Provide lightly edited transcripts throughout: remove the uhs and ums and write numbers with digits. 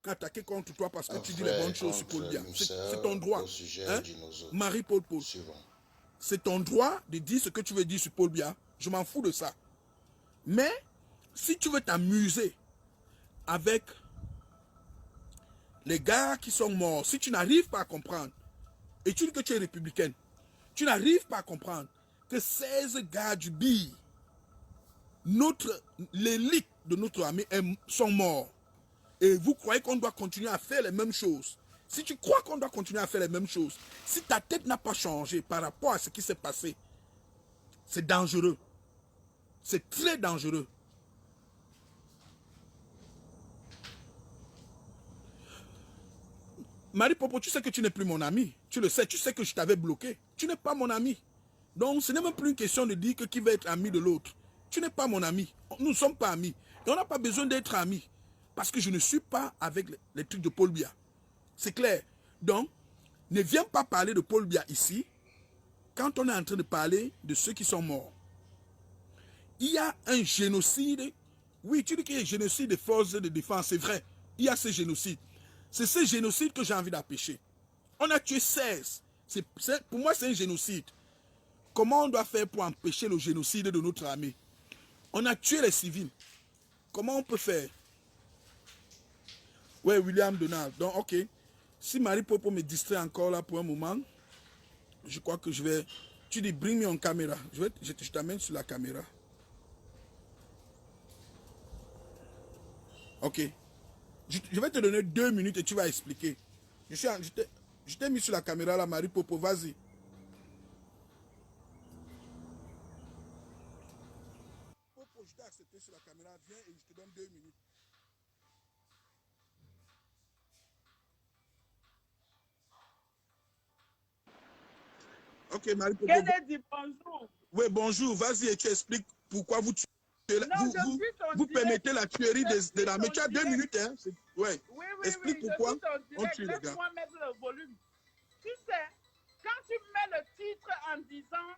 attaquer contre toi parce que Un tu dis les bonnes choses sur Paul frère Biya. contre C'est sœur ton droit. au sujet Hein? d'une autre. Marie-Paul Paul. Suivant. C'est ton droit de dire ce que tu veux dire sur Paul Biya. Je m'en fous de ça. Mais si tu veux t'amuser avec les gars qui sont morts, si tu n'arrives pas à comprendre, et tu dis que tu es républicaine, tu n'arrives pas à comprendre que 16 gars du BI, l'élite de notre armée sont morts. Et vous croyez qu'on doit continuer à faire les mêmes choses. Si tu crois qu'on doit continuer à faire les mêmes choses, si ta tête n'a pas changé par rapport à ce qui s'est passé, c'est dangereux. C'est très dangereux. Marie Popo, tu sais que tu n'es plus mon ami. Tu le sais, tu sais que je t'avais bloqué. Tu n'es pas mon ami. Donc, ce n'est même plus une question de dire que qui va être ami de l'autre. Tu n'es pas mon ami. Nous ne sommes pas amis. Et on n'a pas besoin d'être amis. Parce que je ne suis pas avec les trucs de Paul Biya. C'est clair. Donc, ne viens pas parler de Paul Biya ici quand on est en train de parler de ceux qui sont morts. Il y a un génocide. Oui, tu dis qu'il y a un génocide des forces de défense. C'est vrai. Il y a ce génocide. C'est ce génocide que j'ai envie d'empêcher. On a tué 16. Pour moi, c'est un génocide. Comment on doit faire pour empêcher le génocide de notre armée? On a tué les civils. Comment on peut faire? Ouais, William Donald. Donc, ok. Si Marie Popo me distrait encore là pour un moment, je crois que je vais... Tu dis, bring me on caméra. Je t'amène sur la caméra. Ok. Je vais te donner 2 minutes et tu vas expliquer. Je t'ai mis sur la caméra là, Marie Popo, vas-y. Popo, je t'ai accepté sur la caméra, viens et je te donne 2 minutes. Ok, Marie Popo. Kennedy, bonjour. Oui, bonjour, vas-y et tu expliques pourquoi vous tuez. Non, Vous permettez la tuerie de l'armée. Tu as 2 minutes, hein? Ouais. Oui, Explique je pourquoi suis ton on direct. tue les gars. Laisse-moi mettre le volume. Tu sais, quand tu mets le titre en disant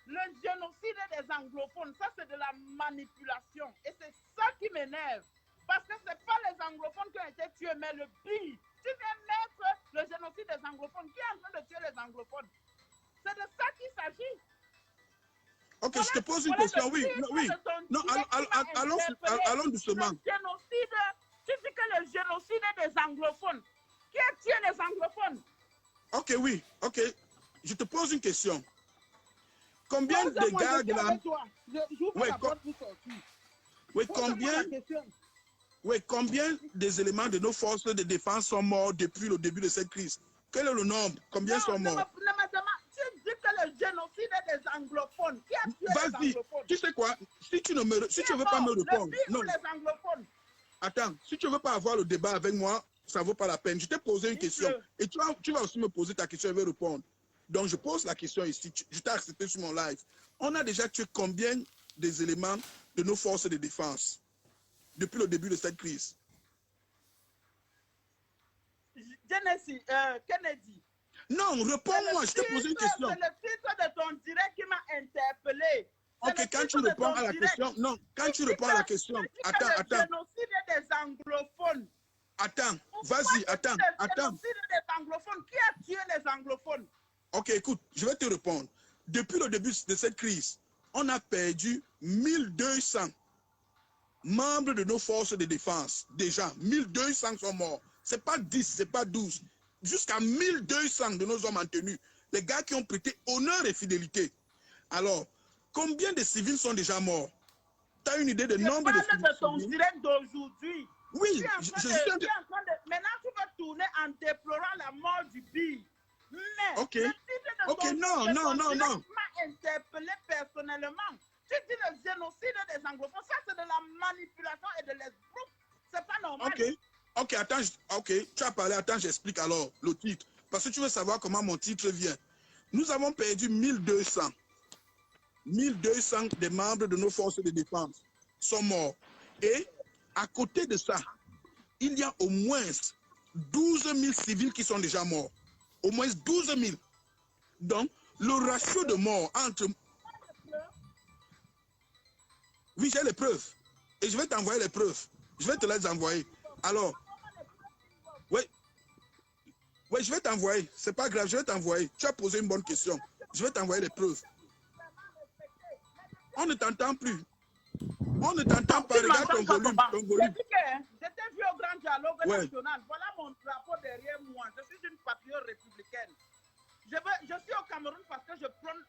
le génocide des anglophones, ça c'est de la manipulation. Et c'est ça qui m'énerve. Parce que ce n'est pas les anglophones qui ont été tués, mais le pire. Tu viens mettre le génocide des anglophones. Qui est en train de tuer les anglophones? C'est de ça qu'il s'agit. Ok, Voilà, je te pose une question. Oui, oui. Non, allons doucement. Génocide, tu dis que le génocide des anglophones. Qui a tué les anglophones? Ok, oui, ok. Je te pose une question. Combien de gars de la... Combien des éléments de nos forces de défense sont morts depuis le début de cette crise? Quel est le nombre? Combien sont morts? Tu dis que le génocide des anglophones. Qui a tué les anglophones? Tu sais quoi? Si tu ne veux pas me répondre... Non. Les anglophones. Attends, si tu ne veux pas avoir le débat avec moi, ça ne vaut pas la peine. Je t'ai posé une question. Et tu vas aussi me poser ta question et je vais répondre. Donc, je pose la question ici. Je t'ai accepté sur mon live. On a déjà tué combien des éléments de nos forces de défense depuis le début de cette crise? Kennedy. Non, réponds-moi, je t'ai posé une question. C'est le titre de ton direct qui m'a interpellé. Ok, quand tu réponds à la question, non, quand tu réponds à la question, attends. Le génocide des anglophones. Attends, vas-y, attends. Le génocide des anglophones. Qui a tué les anglophones? Ok, écoute, je vais te répondre. Depuis le début de cette crise, on a perdu 1200 membres de nos forces de défense. Déjà, 1200 sont morts. C'est pas 10, c'est pas 12. Jusqu'à 1200 de nos hommes en tenue. Les gars qui ont prêté honneur et fidélité. Alors, combien de civils sont déjà morts? Tu as une idée du nombre de civils? Je parle de ton direct d'aujourd'hui. Oui, je suis en train de... Maintenant, tu vas tourner en déplorant la mort du BI. Mais ok, le titre de ton direct m'a interpellé personnellement. Tu dis le génocide des anglophones. Ça, c'est de la manipulation et de l'esbrouf. C'est pas normal. Ok, attends, tu as parlé, attends, j'explique alors le titre. Parce que tu veux savoir comment mon titre vient. Nous avons perdu 1200. 1200 des membres de nos forces de défense sont morts. Et à côté de ça, il y a au moins 12 000 civils qui sont déjà morts. Au moins 12 000. Donc, le ratio de morts entre... Oui, j'ai les preuves. Et je vais t'envoyer les preuves. Je vais te les envoyer. Alors, Oui, je vais t'envoyer. C'est pas grave, je vais t'envoyer. Tu as posé une bonne question. Je vais t'envoyer les preuves. On ne t'entend plus. On ne t'entend Non, pas. tu ne Regarde m'entends ton pas volume. comment? Ton J'ai volume. dit que j'étais vu au Grand Dialogue Ouais. national. Voilà mon drapeau derrière moi. Je suis une patriote républicaine. Je suis au Cameroun parce que je prône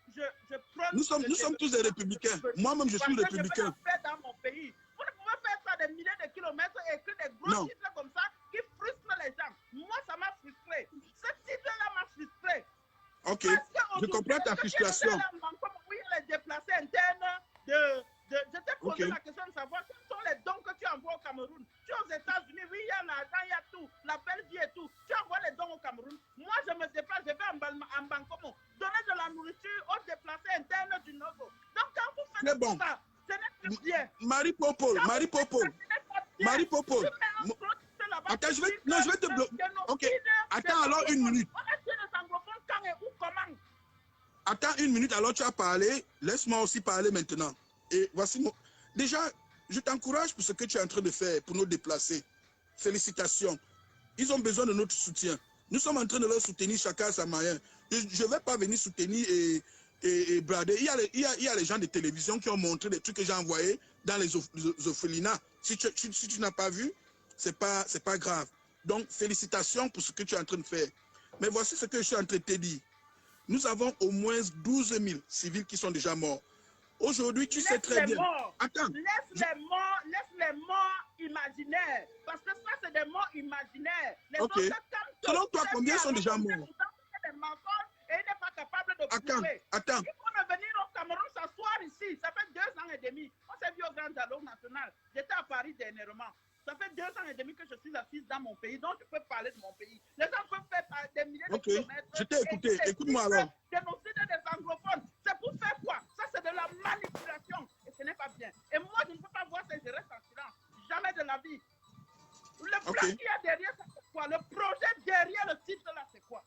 Nous sommes tous des républicains. Moi-même, je suis parce que je veux républicain. la paix dans mon pays. Vous ne pouvez faire ça des milliers de kilomètres et écrire des gros Non. titres comme ça qui frustrent les gens. Moi, ça m'a frustré. Ce titre-là m'a frustré. Ok. Parce Je comprends ta frustration. Oui, les déplacés internes je t'ai posé Ok. la question de savoir quels sont les dons que tu envoies au Cameroun. Tu es aux États-Unis, oui, il y a l'argent, il y a tout, la belle vie et tout. Tu envoies les dons au Cameroun. Moi, je me déplace, je vais en Bancomo, donner de la nourriture aux déplacés internes du Nogo. Donc, quand vous faites Très bon. ça, ce n'est pas bien. Marie Popol, Marie Popol, Marie Popol. Attends, je vais te bloquer. Ok. Attends alors une minute. On a tué les anglophones quand et où, comment? Attends une minute, alors tu as parlé. Laisse-moi aussi parler maintenant. Et voici mon... Déjà, je t'encourage pour ce que tu es en train de faire pour nous déplacer. Félicitations. Ils ont besoin de notre soutien. Nous sommes en train de leur soutenir chacun à sa manière. Je ne vais pas venir soutenir et brader. Il y a les gens de télévision qui ont montré des trucs que j'ai envoyés dans les orphelinats. Si tu n'as pas vu, c'est pas grave. Donc, félicitations pour ce que tu es en train de faire. Mais voici ce que je suis en train de te dire. Nous avons au moins 12 000 civils qui sont déjà morts. Aujourd'hui, tu sais très bien. Attends. Laisse les morts imaginaires. Parce que ça, c'est des morts imaginaires. Les ok. autres, selon toi, combien sont déjà morts? Et il n'est pas capable de prouver. Attends. Il faut revenir au Cameroun s'asseoir ici. Ça fait 2 ans et demi. On s'est vu au Grand Dialogue national. J'étais à Paris dernièrement. Ça fait 2 ans et demi que je suis assise dans mon pays, donc je peux parler de mon pays. Les gens peuvent faire des milliers de kilomètres. Je t'ai écouté. Écoute-moi alors. Dénoncer des anglophones. C'est pour faire quoi? Ça, c'est de la manipulation. Et ce n'est pas bien. Et moi, je ne peux pas voir ça, je reste en silence. Jamais de la vie. Le plan qu'il y a derrière, c'est quoi? Le projet derrière le titre, là, c'est quoi?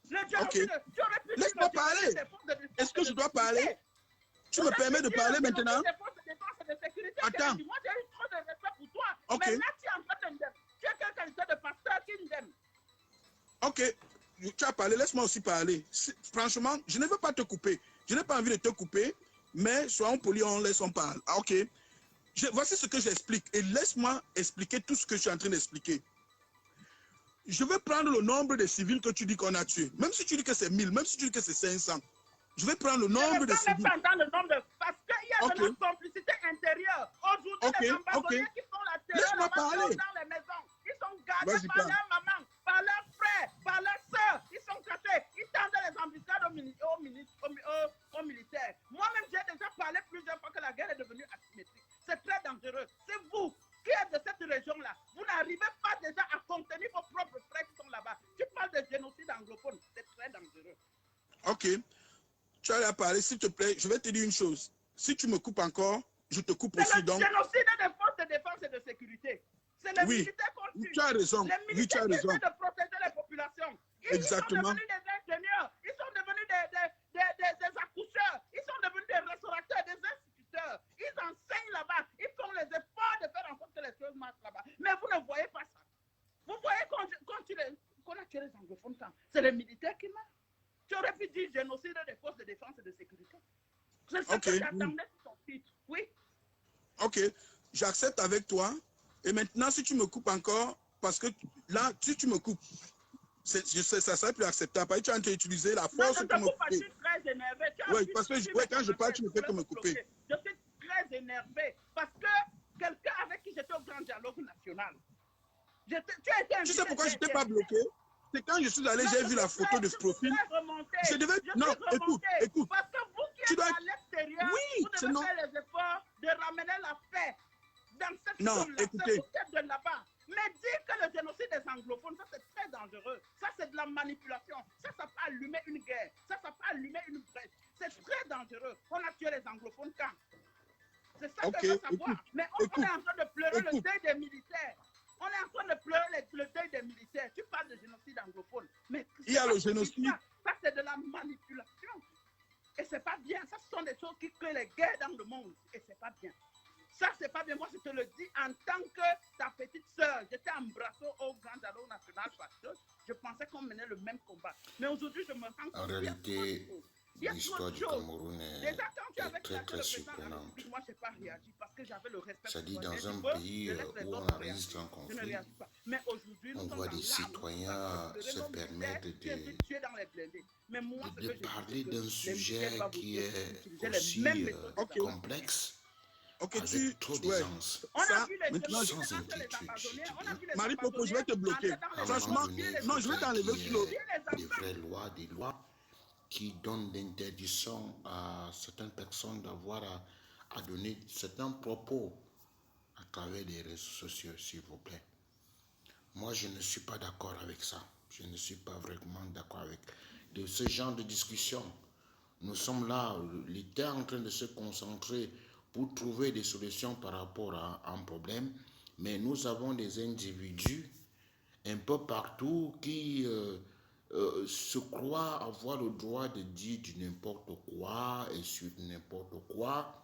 Le génocide, tu aurais pu laisse-moi parler. Est-ce que je dois parler? Tu me permets de parler maintenant? Attends. Moi, j'ai eu trop de respect pour toi. Mais là, tu es en train de me dire, tu es quelqu'un de pasteur qui me donne. Ok. Tu as parlé, laisse-moi aussi parler. Franchement, je ne veux pas te couper. Je n'ai pas envie de te couper, mais soyons polis, on parle. Ok. Voici ce que j'explique. Et laisse-moi expliquer tout ce que je suis en train d'expliquer. Je vais prendre le nombre de civils que tu dis qu'on a tués. Même si tu dis que c'est 1000, même si tu dis que c'est 500. Je vais prendre le nombre de civils. Parce qu'il y a de la complicité intérieure. Aujourd'hui, les ambassadeurs qui font la terreur dans les maisons, ils sont gardés par leur maman, par leurs frères, par leurs soeurs. Ils sont cachés. Ils tendent les embuscades aux militaires. Moi-même, j'ai déjà parlé plusieurs fois que la guerre est devenue asymétrique. C'est très dangereux. C'est vous qui êtes de cette région-là. Vous n'arrivez pas déjà à contenir vos propres frères qui sont là-bas. Tu parles de génocide anglophone. C'est très dangereux. Ok. Tu as parlé, s'il te plaît, je vais te dire une chose. Si tu me coupes encore, je te coupe aussi. C'est le génocide des forces de défense et de sécurité. C'est les militaires qu'on tue. Tu as raison. Les militaires qui essaient de protéger les populations. Exactement. Ils sont devenus des ingénieurs. Ils sont devenus des accoucheurs. Ils sont devenus des restaurateurs, des instituteurs. Ils enseignent là-bas. Ils font les efforts de faire en sorte que les choses marchent là-bas. Mais vous ne voyez pas ça. Vous voyez qu'on a tué les anglophones quand c'est les militaires qui meurent. Tu aurais pu dire génocide des forces de défense et de sécurité. C'est ce que j'attendais sur ton titre. Oui. Ok. J'accepte avec toi. Et maintenant, si tu me coupes encore, parce que là, si tu me coupes, ça serait plus acceptable. Tu as utilisé la force pour me couper. Je suis très énervé. Oui, parce que quand je parle, tu ne fais que me couper. Je suis très énervé parce que quelqu'un avec qui j'étais au Grand Dialogue national. Tu sais pourquoi je n'étais pas bloqué? C'est quand je suis allé, j'ai vu la photo de ce profil. Je devais... Non, écoute. Parce que vous qui êtes à l'extérieur, vous devez faire les efforts de ramener la paix dans cette zone-là. C'est vous qui êtes de là-bas. Mais dire que le génocide des anglophones, ça c'est très dangereux. Ça c'est de la manipulation. Ça peut allumer une guerre. Ça peut allumer une brèche. C'est très dangereux. On a tué les anglophones quand? C'est ça que je veux savoir. Mais on est en train de pleurer le deuil des militaires. On est en train de pleurer le deuil des militaires. Tu parles de génocide anglophone. Mais il y a le génocide. Ça, c'est de la manipulation. Et c'est pas bien. Ça, ce sont des choses qui créent les guerres dans le monde. Et c'est pas bien. Ça, c'est pas bien. Moi, je te le dis en tant que ta petite sœur. J'étais embrassé au Grand Dialogue national parce que Je pensais qu'on menait le même combat. Mais aujourd'hui, je me rends compte En qu'il y a trop de réalité, choses. Il y a trop l'histoire de du choses. Cameroun Déjà, quand tu est avais très classé très le président de la surprenante. République, moi, je n'ai pas réagi parce que j'avais le respect pour C'est-à-dire toi. J'ai dans dit, un bon, pays je laisse les où on autres enregistre réagir. un Je ne conflit, réagis pas. Mais aujourd'hui, nous on sommes voit en des larmes pour citoyens pleurer se nos militaires permettre qui ont été tués dans les blindés. Mais moi, ce de que je dis, c'est parler que d'un les militaires sujet doivent qui aussi est utiliser les mêmes aussi méthodes des Ok, ambassadeurs. complexe ok, avec trop ouais, d'aisance, On a ça, vu les maintenant, génocides sans entre les inquiétude, je ambazoniens. dis On a bien. vu les Marie-Popo, je vais ambazoniens te entrer bloquer. dans À un les moment maisons, Franchement, tuer donné, il les non, je vais enfants, faudrait t'enlever qu'il y Claude. ait tuer les des enfants. vraies lois, des lois qui donnent l'interdiction à certaines personnes d'avoir à donner certains propos à travers les réseaux sociaux, s'il vous plaît. Moi, je ne suis pas d'accord avec ça. Je ne suis pas vraiment d'accord avec ce genre de discussion. Nous sommes là, l'État est en train de se concentrer pour trouver des solutions par rapport à un problème, mais nous avons des individus un peu partout qui se croient avoir le droit de dire du n'importe quoi et sur n'importe quoi